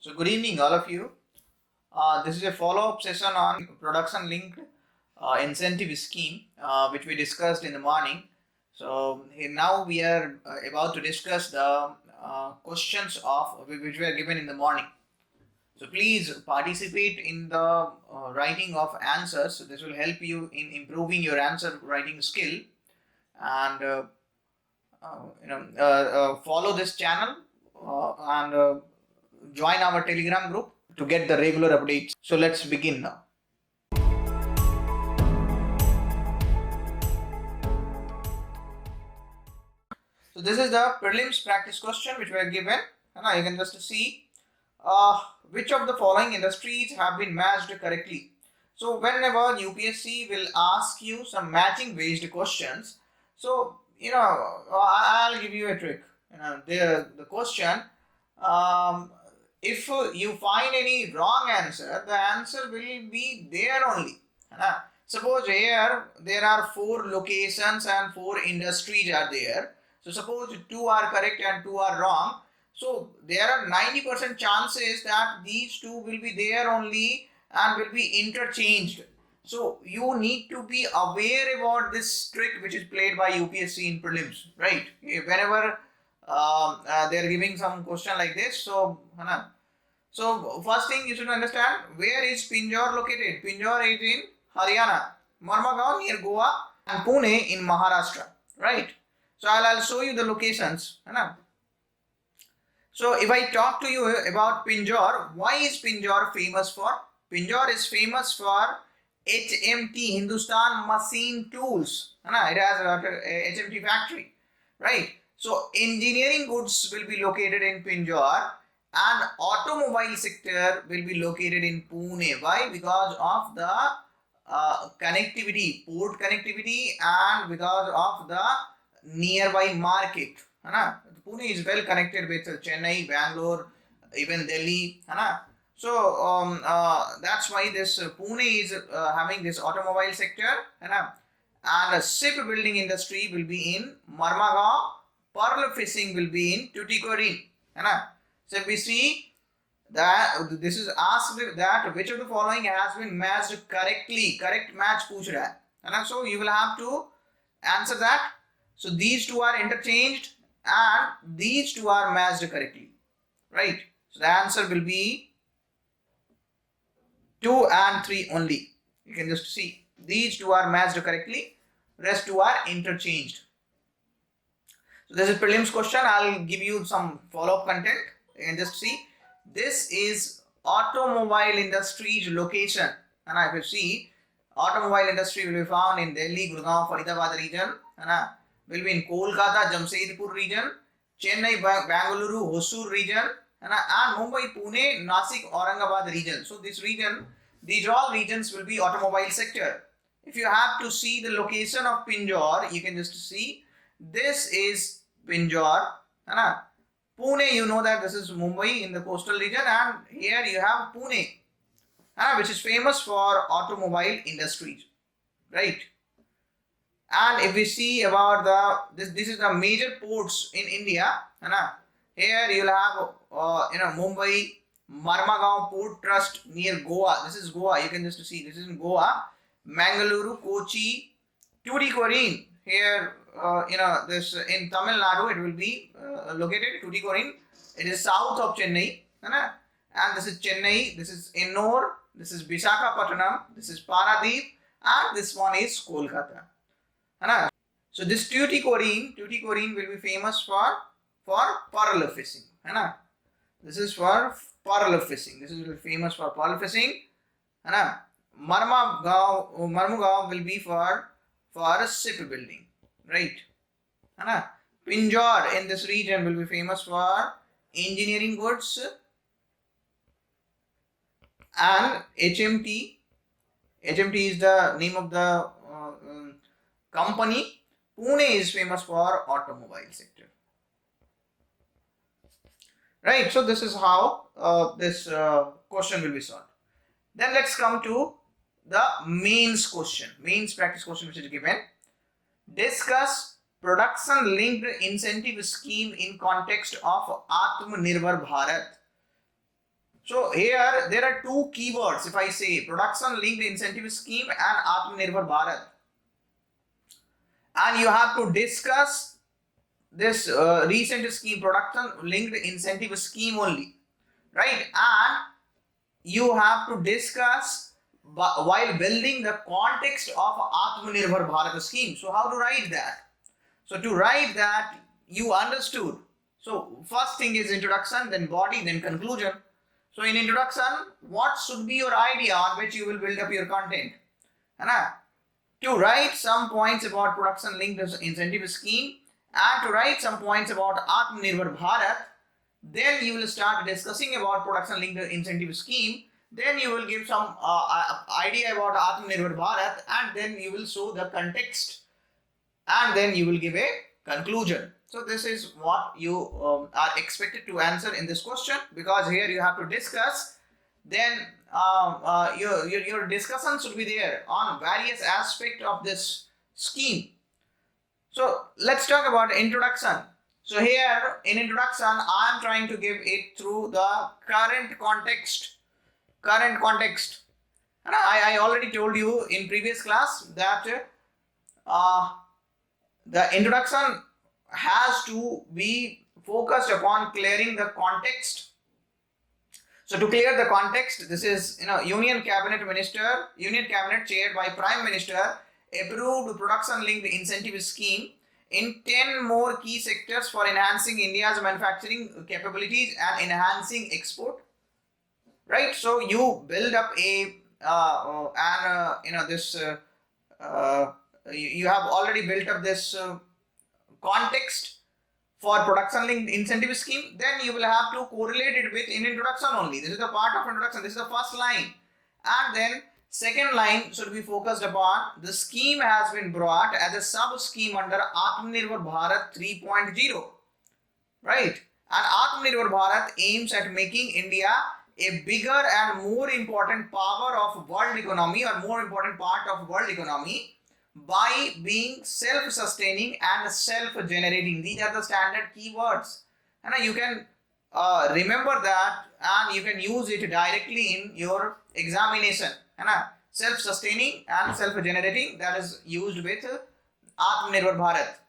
So good evening all of you. This is a follow-up session on production linked incentive scheme which we discussed in the morning. So here now we are about to discuss the questions of which were given in the morning. So please participate in the writing of answers. So this will help you in improving your answer writing skill, and follow this channel and join our Telegram group to get the regular updates. So let's begin now. So this is the prelims practice question which were given. Now you can just see which of the following industries have been matched correctly. So whenever UPSC will ask you some matching based questions, so I'll give you a trick. The question, if you find any wrong answer, the answer will be there only. Suppose here there are 4 locations and 4 industries are there. So suppose 2 are correct and 2 are wrong. So there are 90% chances that these 2 will be there only and will be interchanged. So you need to be aware about this trick which is played by UPSC in prelims, right? Whenever they are giving some question like this, so first thing you should understand, where is Pinjore located? Pinjore is in Haryana, Marmagaon near Goa, and Pune in Maharashtra, right? So I'll show you the locations. So if I talk to you about Pinjore, why is Pinjore famous for? Pinjore is famous for HMT, Hindustan Machine Tools. It has a HMT factory, right? So engineering goods will be located in Pinjore and automobile sector will be located in Pune. Why? Because of the connectivity, port connectivity, and because of the nearby market. Pune is well connected with Chennai, Bangalore, even Delhi. So that's why this Pune is having this automobile sector. And a shipbuilding industry will be in Marmagaon. Pearl fishing will be in Tuticorin. So if we see that this is asked that which of the following has been matched correctly, correct match पूछ रहा है. So you will have to answer that. So these 2 are interchanged and these 2 are matched correctly, right? So the answer will be 2 and 3 only. You can just see these 2 are matched correctly, rest 2 are interchanged. So this is prelims question. I'll give you some follow-up content. You can just see this is automobile industry's location. And if you see, automobile industry will be found in Delhi, Gurgaon, Faridabad region. Will be in Kolkata, Jamshedpur region, Chennai, Bangalore, Hosur region, and Mumbai, Pune, Nasik, Aurangabad region. So this region, these all regions will be automobile sector. If you have to see the location of Pinjore, you can just see this is Pinjore. Pune, you know that this is Mumbai in the coastal region, and here you have Pune, which is famous for automobile industries, right? And if we see about this is the major ports in India. Here you'll have Mumbai, Marmagaon Port Trust near Goa. This is Goa. You can just see this is in Goa. Mangaluru, Kochi, Tuticorin. Here this in Tamil Nadu it will be located. Tuticorin. It is south of Chennai. And this is Chennai. This is Ennore. This is Visakhapatnam. This is Paradeep. And this one is Kolkata. So this Tuticorin will be famous for pearl fishing. This is for pearl fishing. This is famous for pearl fishing. Marmagaon will be for shipbuilding, right? Pinjore in this region will be famous for engineering goods, and HMT is the name of the company. Pune is famous for automobile sector, right? So this is how this question will be solved. Then let's come to the mains question, mains practice question which is given. Discuss production linked incentive scheme in context of Atmanirbhar Bharat. So here there are two keywords. If I say production linked incentive scheme and Atmanirbhar Bharat, and you have to discuss this recent scheme, production linked incentive scheme only, right? And you have to discuss while building the context of Atmanirbhar Bharat scheme. So how to write that? So to write that, you understood. So first thing is introduction, then body, then conclusion. So in introduction, what should be your idea on which you will build up your content? To write some points about production linked incentive scheme and to write some points about Atmanirbhar Bharat. Then you will start discussing about production linked incentive scheme. Then you will give some idea about Atmanirbhar Bharat, and then you will show the context, and then you will give a conclusion. So this is what you are expected to answer in this question, because here you have to discuss. Then your discussion should be there on various aspects of this scheme. So let's talk about introduction. So here in introduction, I am trying to give it through the current context. And I already told you in previous class that the introduction has to be focused upon clearing the context. So to clear the context, this is Union Cabinet chaired by Prime Minister approved production linked incentive scheme in 10 more key sectors for enhancing India's manufacturing capabilities and enhancing export. Right? So you build up you have already built up this context for production linked incentive scheme. Then you will have to correlate it with in introduction only. This is the part of introduction. This is the first line, and then second line should be focused upon the scheme has been brought as a sub scheme under Atmanirbhar Bharat 3.0, right? And Atmanirbhar Bharat aims at making India a bigger and more important power of world economy, or more important part of world economy, by being self-sustaining and self-generating. These are the standard keywords, and you can remember that, and you can use it directly in your examination. Self-sustaining and self-generating, that is used with Atmanirbhar Bharat,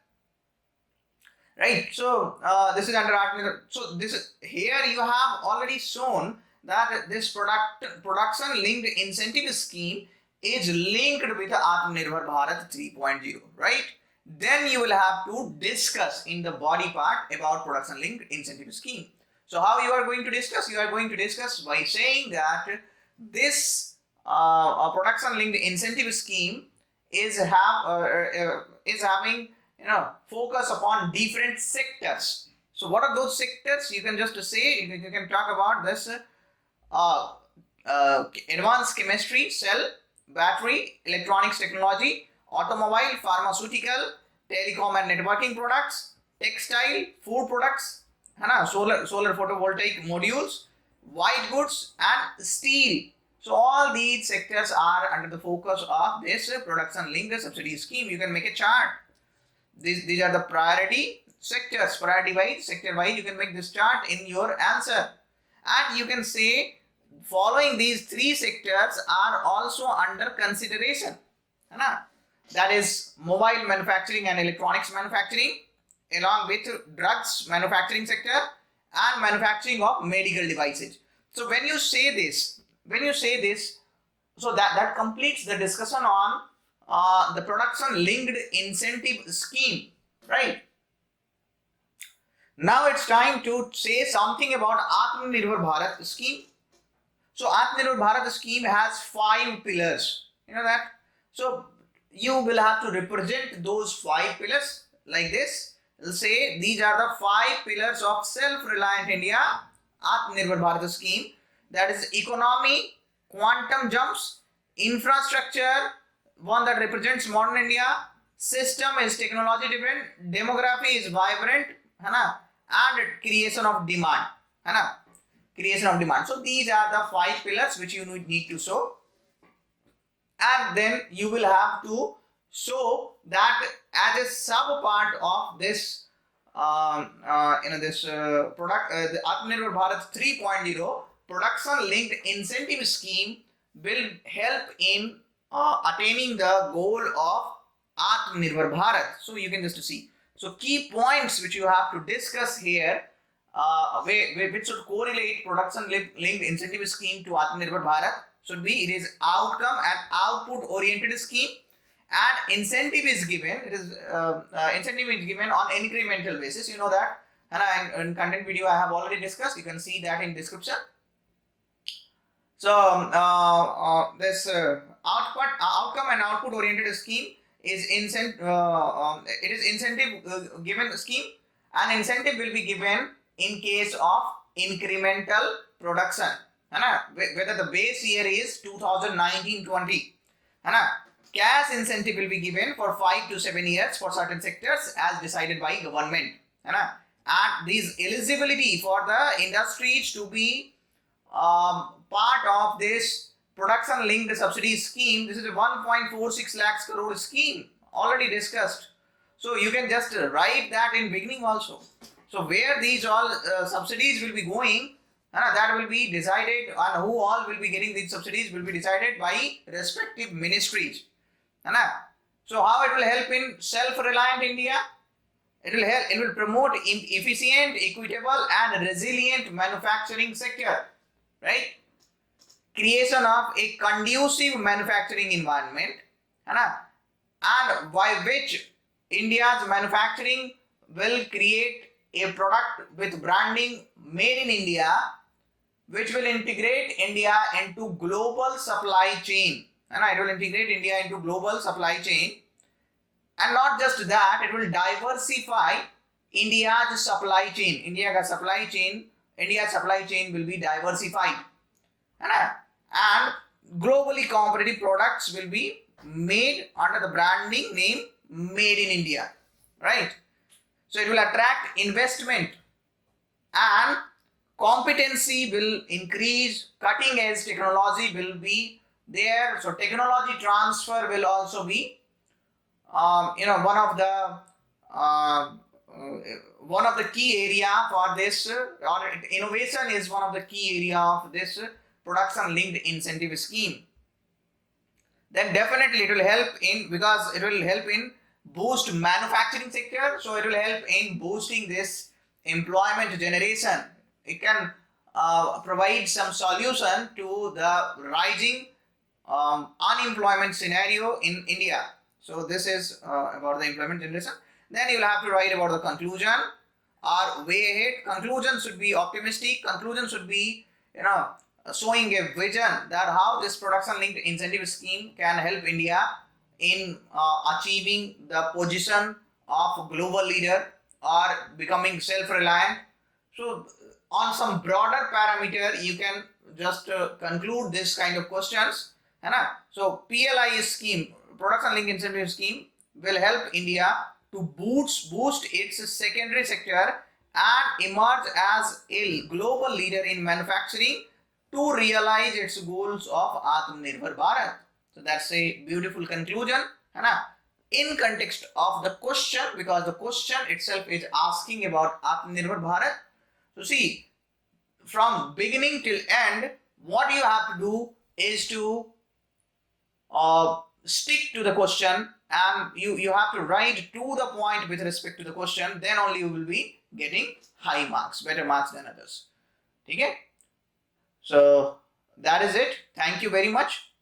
right? So this is under Atmanirbhar. So this is, here you have already shown that this production linked incentive scheme is linked with Atmanirbhar Bharat 3.0, right? Then you will have to discuss in the body part about production linked incentive scheme. So how you are going to discuss? You are going to discuss by saying that this production linked incentive scheme is having focus upon different sectors. So what are those sectors? You can just say, you can talk about this advanced chemistry, cell, battery, electronics technology, automobile, pharmaceutical, telecom and networking products, textile, food products, solar photovoltaic modules, white goods and steel. So all these sectors are under the focus of this production linked subsidy scheme. You can make a chart. These are the priority sectors, priority wise, sector wise. You can make this chart in your answer, and you can say following these three sectors are also under consideration. That is mobile manufacturing and electronics manufacturing, along with drugs manufacturing sector and manufacturing of medical devices. So when you say this, so that completes the discussion on the production linked incentive scheme, right? Now it's time to say something about Atmanirbhar Bharat scheme. So Atmanirbhar Bharat scheme has 5 pillars. You know that? So you will have to represent those 5 pillars like this. We'll say these are the 5 pillars of self-reliant India Atmanirbhar Bharat scheme. That is economy, quantum jumps, infrastructure, one that represents modern India, system is technology driven, demography is vibrant, and creation of demand. Creation of demand. So these are the 5 pillars which you need to show, and then you will have to show that as a sub part of this the Atmanirbhar Bharat 3.0, production linked incentive scheme will help in attaining the goal of Atmanirbhar Bharat. So you can just see. So key points which you have to discuss here, which should correlate production linked incentive scheme to Atmanirbhar Bharat, should be it is outcome and output oriented scheme, and incentive is given. It is incentive is given on incremental basis. You know that, and in content video I have already discussed. You can see that in description. So this outcome and output oriented scheme is incentive. It is incentive given scheme, and incentive will be given in case of incremental production. Whether the base year is 2019-20. Cash incentive will be given for 5 to 7 years for certain sectors as decided by government. And these eligibility for the industries to be part of this production linked subsidy scheme. This is a 1.46 lakhs crore scheme already discussed. So you can just write that in beginning also. So where these all subsidies will be going, that will be decided, and who all will be getting these subsidies will be decided by respective ministries. So how it will help in self-reliant India? It will help. It will promote efficient, equitable, and resilient manufacturing sector, right? Creation of a conducive manufacturing environment, and by which India's manufacturing will create a product with branding made in India, which will integrate India into global supply chain. It will integrate India into global supply chain. And not just that, it will diversify India's supply chain. India's supply chain will be diversified. And globally competitive products will be made under the branding name Made in India. Right? So it will attract investment, and competency will increase, cutting edge technology will be there. So technology transfer will also be one of the key area for this, or innovation is one of the key area of this production linked incentive scheme. Then definitely it will help in, because it will help in boost manufacturing sector. So it will help in boosting this employment generation. It can provide some solution to the rising unemployment scenario in India. So this is about the employment generation. Then you will have to write about the conclusion or way ahead. Conclusion should be optimistic. Conclusion should be, showing a vision that how this production linked incentive scheme can help India in achieving the position of global leader or becoming self-reliant. So on some broader parameter, you can just conclude this kind of questions. So PLI scheme, production linked incentive scheme, will help India to boost its secondary sector and emerge as a global leader in manufacturing to realize its goals of Atmanirbhar Bharat. So that's a beautiful conclusion, in context of the question, because the question itself is asking about Atmanirbhar Bharat. So see, from beginning till end, what you have to do is to stick to the question, and you have to write to the point with respect to the question. Then only you will be getting high marks, better marks than others. Okay? So that is it. Thank you very much.